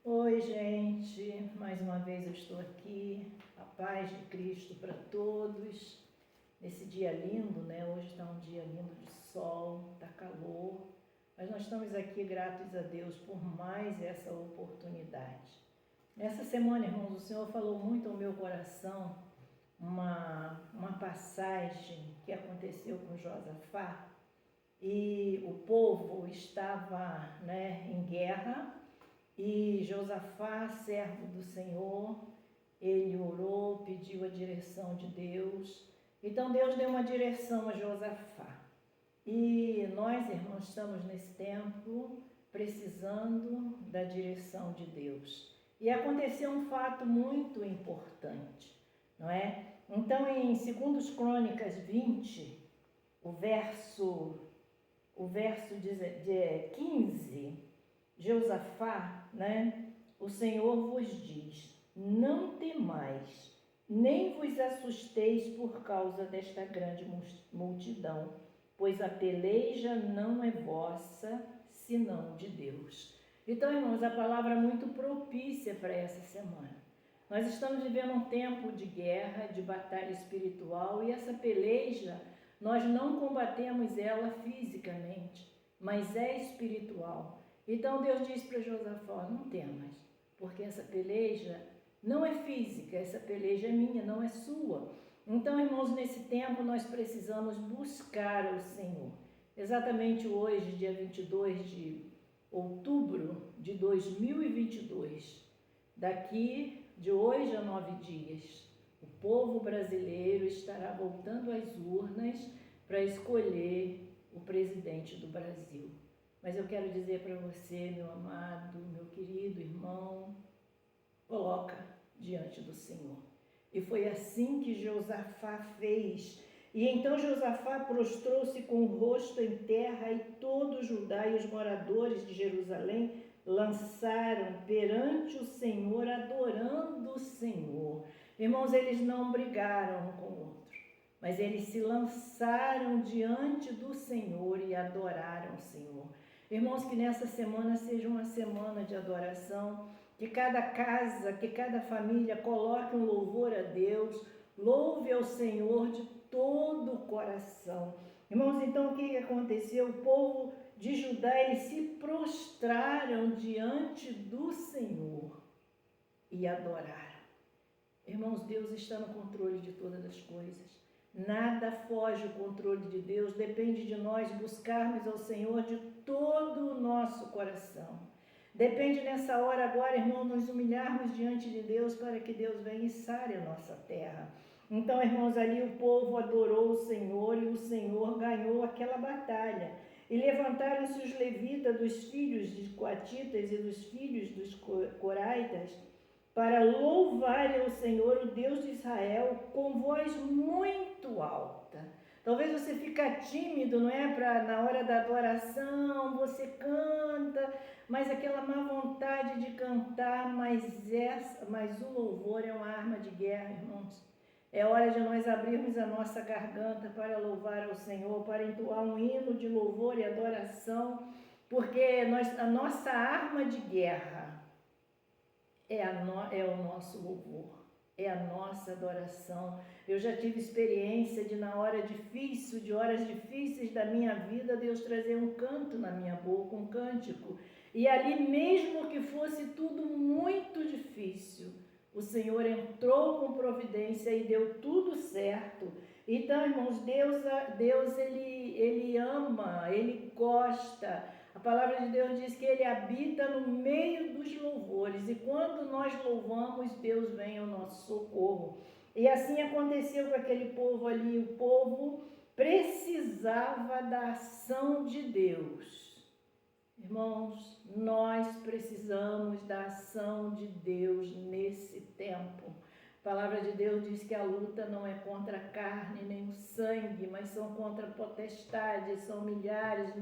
Oi, gente, mais uma vez eu estou aqui, a paz de Cristo para todos, nesse dia lindo, né? Hoje está um dia lindo de sol, está calor, mas nós estamos aqui gratos a Deus por mais essa oportunidade. Nessa semana, irmãos, o Senhor falou muito ao meu coração uma passagem que aconteceu com Josafá e o povo estava, né, em guerra. E Josafá, servo do Senhor, ele orou, pediu a direção de Deus. Então Deus deu uma direção a Josafá. E nós, irmãos, estamos nesse tempo precisando da direção de Deus. E aconteceu um fato muito importante, não é? Então, em 2 Crônicas 20, o verso 15, Josafá, né? O Senhor vos diz: não temais, nem vos assusteis por causa desta grande multidão, pois a peleja não é vossa, senão de Deus. Então, irmãos, a palavra é muito propícia para essa semana. Nós estamos vivendo um tempo de guerra, de batalha espiritual, e essa peleja, nós não combatemos ela fisicamente, mas é espiritual. Então Deus diz para Josafá: não temas, porque essa peleja não é física, essa peleja é minha, não é sua. Então, irmãos, nesse tempo nós precisamos buscar o Senhor. Exatamente hoje, dia 22 de outubro de 2022, daqui de hoje a 9 dias, o povo brasileiro estará voltando às urnas para escolher o presidente do Brasil. Mas eu quero dizer para você, meu amado, meu querido irmão, coloca diante do Senhor. E foi assim que Josafá fez. E então Josafá prostrou-se com o rosto em terra, e todo Judá e os moradores de Jerusalém lançaram perante o Senhor, adorando o Senhor. Irmãos, eles não brigaram um com o outro, mas eles se lançaram diante do Senhor e adoraram o Senhor. Irmãos, que nessa semana seja uma semana de adoração, que cada casa, que cada família coloque um louvor a Deus, louve ao Senhor de todo o coração. Irmãos, então o que aconteceu? O povo de Judá, eles se prostraram diante do Senhor e adoraram. Irmãos, Deus está no controle de todas as coisas. Nada foge do controle de Deus, depende de nós buscarmos ao Senhor de todo o nosso coração. Depende nessa hora agora, irmão, nos humilharmos diante de Deus para que Deus venha e sare a nossa terra. Então, irmãos, ali o povo adorou o Senhor e o Senhor ganhou aquela batalha. E levantaram-se os levitas dos filhos de coatitas e dos filhos dos coraitas para louvarem ao Senhor, o Deus de Israel, com voz muito alta. Talvez você fique tímido, não é? Na hora da adoração, você canta, mas aquela má vontade de cantar, mas o louvor é uma arma de guerra, irmãos. É hora de nós abrirmos a nossa garganta para louvar ao Senhor, para entoar um hino de louvor e adoração, porque a nossa arma de guerra é o nosso louvor, é a nossa adoração. Eu já tive experiência de, na hora difícil, de horas difíceis da minha vida, Deus trazer um canto na minha boca, um cântico. E ali, mesmo que fosse tudo muito difícil, o Senhor entrou com providência e deu tudo certo. Então, irmãos, Deus ele ama, Ele gosta. A palavra de Deus diz que Ele habita no meio dos louvores. E quando nós louvamos, Deus vem ao nosso socorro. E assim aconteceu com aquele povo ali. O povo precisava da ação de Deus. Irmãos, nós precisamos da ação de Deus nesse tempo. A palavra de Deus diz que a luta não é contra a carne nem o sangue, mas são contra potestades, são milhares,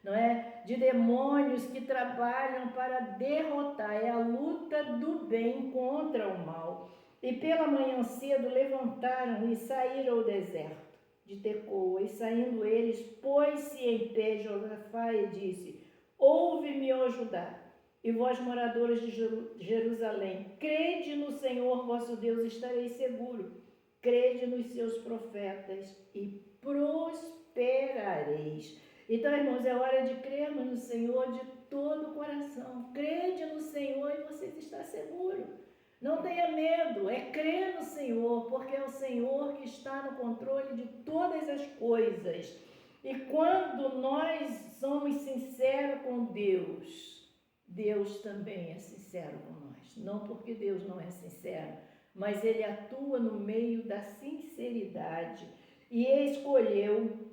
não é? De demônios que trabalham para derrotar. É a luta do bem contra o mal. E pela manhã cedo levantaram e saíram ao deserto de Tecoa, e saindo eles, pôs-se em pé Josafá e disse: ouve-me, ó Judá, e vós, moradores de Jerusalém, crede no Senhor vosso Deus, estareis seguro. Crede nos seus profetas e prosperareis. Então, irmãos, é hora de crermos no Senhor de todo o coração. Crede no Senhor e você está seguro. Não tenha medo, é crer no Senhor, porque é o Senhor que está no controle de todas as coisas. E quando nós somos sinceros com Deus, Deus também é sincero com nós. Não porque Deus não é sincero, mas Ele atua no meio da sinceridade e escolheu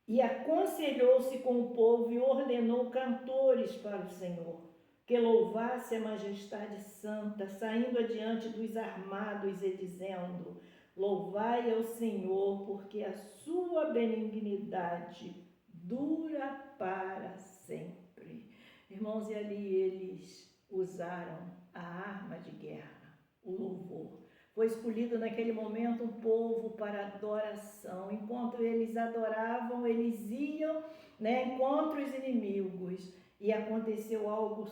e aconselhou-se com o povo e ordenou cantores para o Senhor, que louvasse a majestade santa, saindo adiante dos armados e dizendo: louvai ao Senhor, porque a sua benignidade dura para sempre. Irmãos, e ali eles usaram a arma de guerra, o louvor. Foi escolhido naquele momento um povo para adoração. Enquanto eles adoravam, eles iam, contra os inimigos. E aconteceu algo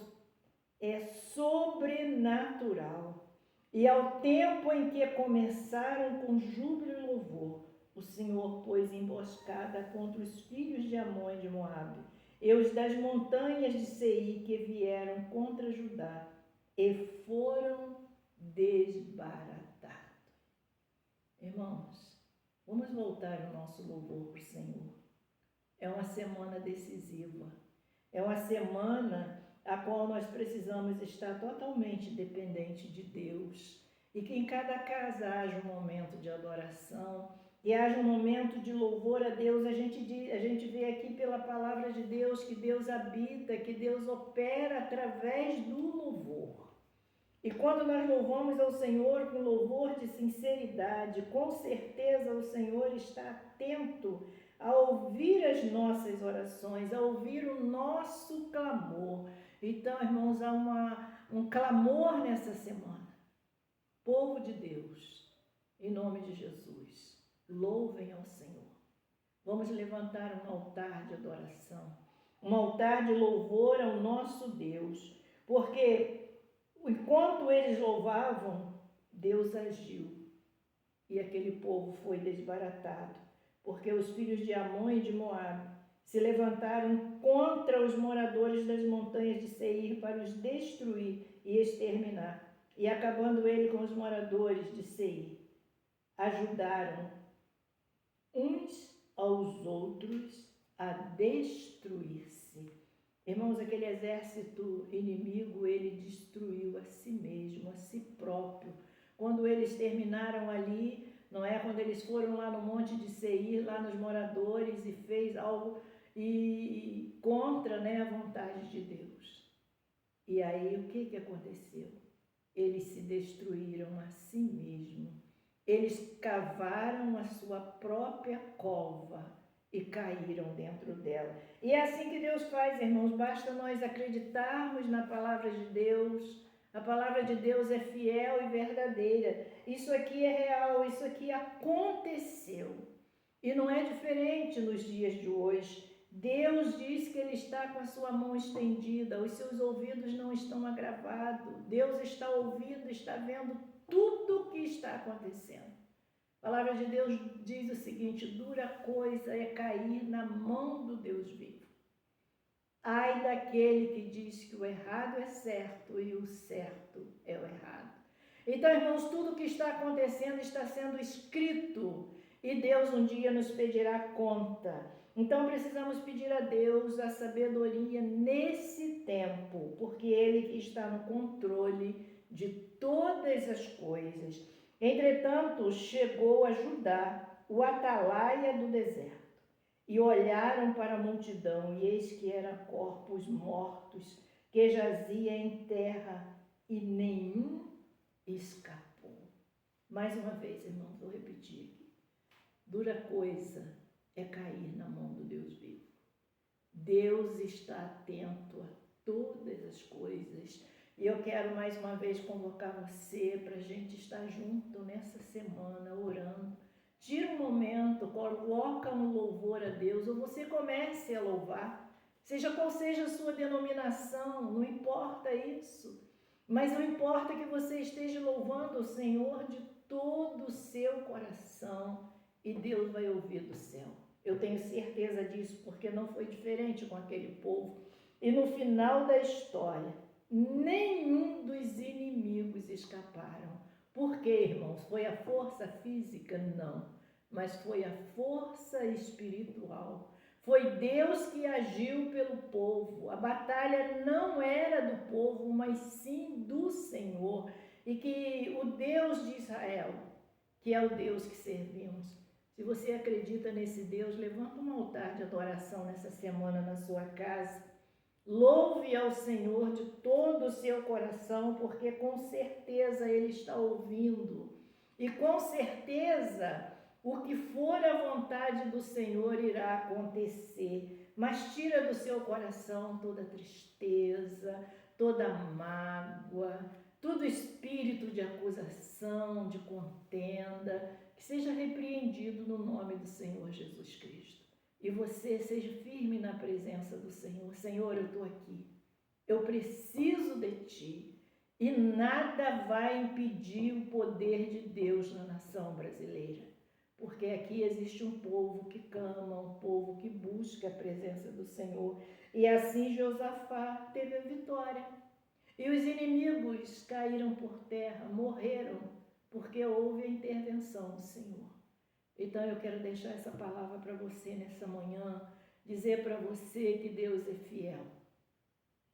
sobrenatural. E ao tempo em que começaram com júbilo e louvor, o Senhor pôs emboscada contra os filhos de Amon e de Moabe, e os das montanhas de Seir que vieram contra Judá, e foram desbaratados. Irmãos, vamos voltar o nosso louvor para o Senhor. É uma semana decisiva. É uma semana a qual nós precisamos estar totalmente dependente de Deus. E que em cada casa haja um momento de adoração e haja um momento de louvor a Deus. A gente vê aqui pela palavra de Deus que Deus habita, que Deus opera através do louvor. E quando nós louvamos ao Senhor com louvor de sinceridade, com certeza o Senhor está atento a ouvir as nossas orações, a ouvir o nosso clamor. Então, irmãos, há um clamor nessa semana. Povo de Deus, em nome de Jesus, louvem ao Senhor. Vamos levantar um altar de adoração, um altar de louvor ao nosso Deus, porque enquanto eles louvavam, Deus agiu e aquele povo foi desbaratado, porque os filhos de Amon e de Moabe se levantaram contra os moradores das montanhas de Seir para os destruir e exterminar. E acabando ele com os moradores de Seir, ajudaram uns aos outros a destruir-se. Irmãos, aquele exército inimigo, ele destruiu a si mesmo, a si próprio. Quando eles terminaram ali, não é? Quando eles foram lá no monte de Seir, lá nos moradores, e fez algo contra, a vontade de Deus. E aí o que aconteceu? Eles se destruíram a si mesmo. Eles cavaram a sua própria cova e caíram dentro dela. E é assim que Deus faz, irmãos. Basta nós acreditarmos na palavra de Deus. A palavra de Deus é fiel e verdadeira. Isso aqui é real, isso aqui aconteceu. E não é diferente nos dias de hoje. Deus diz que Ele está com a sua mão estendida, os seus ouvidos não estão agravados. Deus está ouvindo, está vendo tudo o que está acontecendo. A palavra de Deus diz o seguinte: dura coisa é cair na mão do Deus vivo. Ai daquele que diz que o errado é certo e o certo é o errado. Então, irmãos, tudo o que está acontecendo está sendo escrito e Deus um dia nos pedirá conta. Então, precisamos pedir a Deus a sabedoria nesse tempo, porque Ele que está no controle de todas as coisas. Entretanto, chegou a Judá o atalaia do deserto, e olharam para a multidão, e eis que eram corpos mortos, que jazia em terra, e nenhum escapou. Mais uma vez, irmãos, vou repetir aqui. Dura coisa é cair na mão do Deus vivo. Deus está atento a todas as coisas. E eu quero mais uma vez convocar você para a gente estar junto nessa semana, orando. Tira um momento, coloca um louvor a Deus, ou você comece a louvar. seja qual seja a sua denominação, não importa isso. Mas não importa que você esteja louvando o Senhor de todo o seu coração e Deus vai ouvir do céu. Eu tenho certeza disso porque não foi diferente com aquele povo. E no final da história, nenhum dos inimigos escaparam. Por quê, irmãos? Foi a força física? Não, mas foi a força espiritual. Foi Deus que agiu pelo povo. A batalha não era do povo, mas sim do Senhor. E que o Deus de Israel, que é o Deus que servimos, se você acredita nesse Deus, levanta um altar de adoração nessa semana na sua casa. Louve ao Senhor de todo o seu coração, porque com certeza Ele está ouvindo. E com certeza o que for a vontade do Senhor irá acontecer. Mas tira do seu coração toda tristeza, toda mágoa, todo espírito de acusação, de contenda, que seja repreendido no nome do Senhor Jesus Cristo. E você seja firme na presença do Senhor. Senhor, eu estou aqui. Eu preciso de Ti. E nada vai impedir o poder de Deus na nação brasileira. Porque aqui existe um povo que clama, um povo que busca a presença do Senhor. E assim Josafá teve a vitória. E os inimigos caíram por terra, morreram, porque houve a intervenção do Senhor. Então eu quero deixar essa palavra para você nessa manhã, dizer para você que Deus é fiel,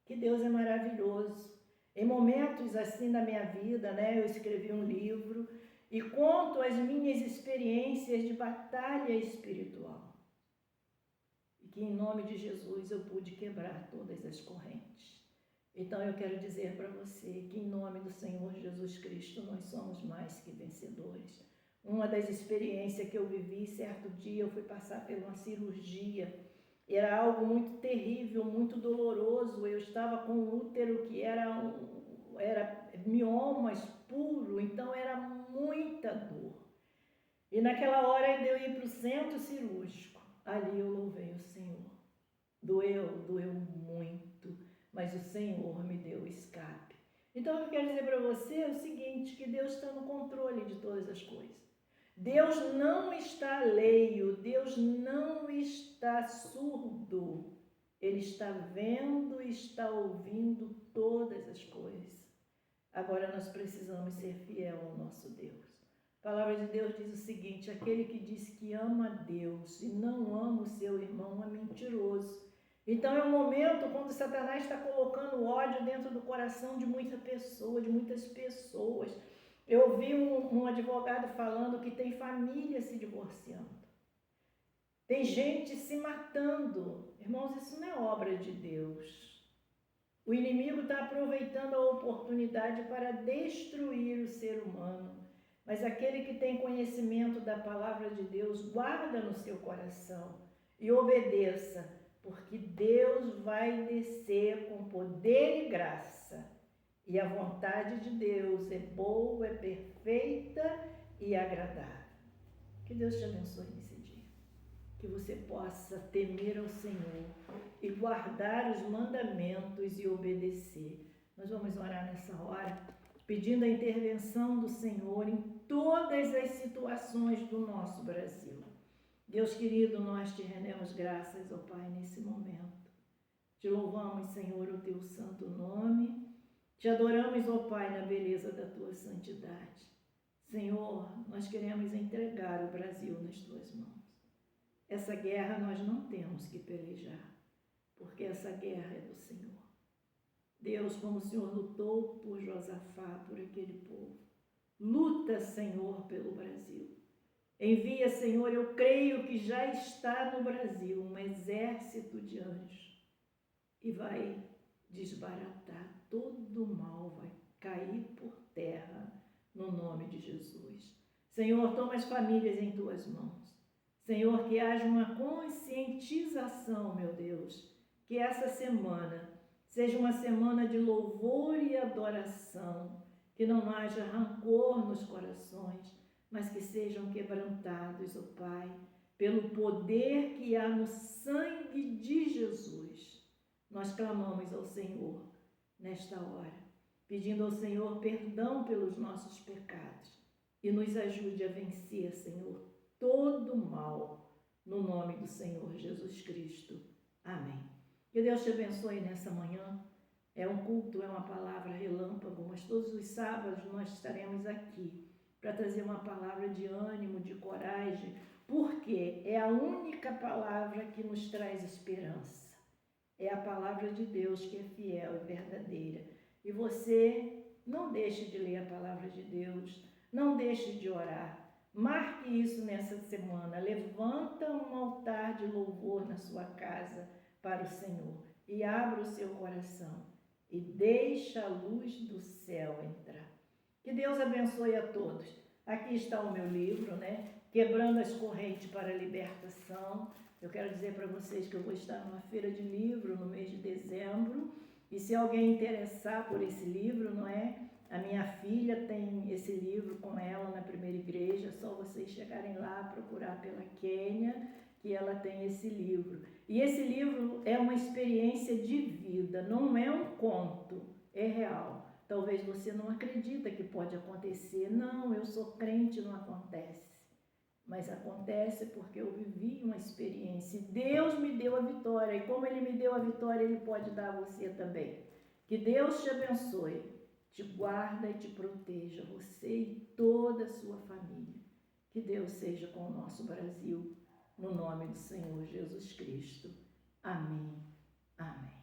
que Deus é maravilhoso. Em momentos assim da minha vida, eu escrevi um livro e conto as minhas experiências de batalha espiritual. E que em nome de Jesus eu pude quebrar todas as correntes. Então eu quero dizer para você que em nome do Senhor Jesus Cristo nós somos mais que vencedores. Uma das experiências que eu vivi, certo dia eu fui passar por uma cirurgia, era algo muito terrível, muito doloroso, eu estava com um útero que era miomas puro, então era muita dor. E naquela hora de eu ir para o centro cirúrgico, ali eu louvei o Senhor. Doeu muito, mas o Senhor me deu escape. Então eu quero dizer para você o seguinte, que Deus está no controle de todas as coisas. Deus não está alheio, Deus não está surdo. Ele está vendo e está ouvindo todas as coisas. Agora nós precisamos ser fiel ao nosso Deus. A palavra de Deus diz o seguinte, aquele que diz que ama a Deus e não ama o seu irmão é mentiroso. Então é um momento quando Satanás está colocando ódio dentro do coração de muitas pessoas. Eu ouvi um advogado falando que tem família se divorciando. Tem gente se matando. Irmãos, isso não é obra de Deus. O inimigo está aproveitando a oportunidade para destruir o ser humano. Mas aquele que tem conhecimento da palavra de Deus, guarda no seu coração e obedeça, porque Deus vai descer com poder e graça. E a vontade de Deus é boa, é perfeita e agradável. Que Deus te abençoe nesse dia. Que você possa temer ao Senhor e guardar os mandamentos e obedecer. Nós vamos orar nessa hora, pedindo a intervenção do Senhor em todas as situações do nosso Brasil. Deus querido, nós te rendemos graças, ó Pai, nesse momento. Te louvamos, Senhor, o teu santo nome. Te adoramos, ó Pai, na beleza da tua santidade. Senhor, nós queremos entregar o Brasil nas tuas mãos. Essa guerra nós não temos que pelejar, porque essa guerra é do Senhor. Deus, como o Senhor lutou por Josafá, por aquele povo, luta, Senhor, pelo Brasil. Envia, Senhor, eu creio que já está no Brasil um exército de anjos e vai desbaratar todo o mal, vai cair por terra no nome de Jesus. Senhor, toma as famílias em tuas mãos. Senhor, que haja uma conscientização, meu Deus, que essa semana seja uma semana de louvor e adoração, que não haja rancor nos corações, mas que sejam quebrantados, ó Pai, pelo poder que há no sangue de Jesus. nós clamamos ao Senhor nesta hora, pedindo ao Senhor perdão pelos nossos pecados e nos ajude a vencer, Senhor, todo o mal, no nome do Senhor Jesus Cristo. Amém. Que Deus te abençoe nessa manhã. É um culto, é uma palavra relâmpago, mas todos os sábados nós estaremos aqui para trazer uma palavra de ânimo, de coragem, porque é a única palavra que nos traz esperança. É a palavra de Deus que é fiel e verdadeira. E você não deixe de ler a palavra de Deus, não deixe de orar. Marque isso nessa semana. Levanta um altar de louvor na sua casa para o Senhor e abra o seu coração e deixa a luz do céu entrar. Que Deus abençoe a todos. Aqui está o meu livro, Quebrando as Correntes para a Libertação. Eu quero dizer para vocês que eu vou estar numa feira de livro no mês de dezembro. E se alguém interessar por esse livro, a minha filha tem esse livro com ela na primeira igreja. É só vocês chegarem lá, procurar pela Kênia, que ela tem esse livro. E esse livro é uma experiência de vida, não é um conto, é real. Talvez você não acredita que pode acontecer. Não, eu sou crente, não acontece. Mas acontece porque eu vivi uma experiência. Deus me deu a vitória. E como Ele me deu a vitória, Ele pode dar a você também. Que Deus te abençoe, te guarda e te proteja, você e toda a sua família. Que Deus seja com o nosso Brasil, no nome do Senhor Jesus Cristo. Amém. Amém.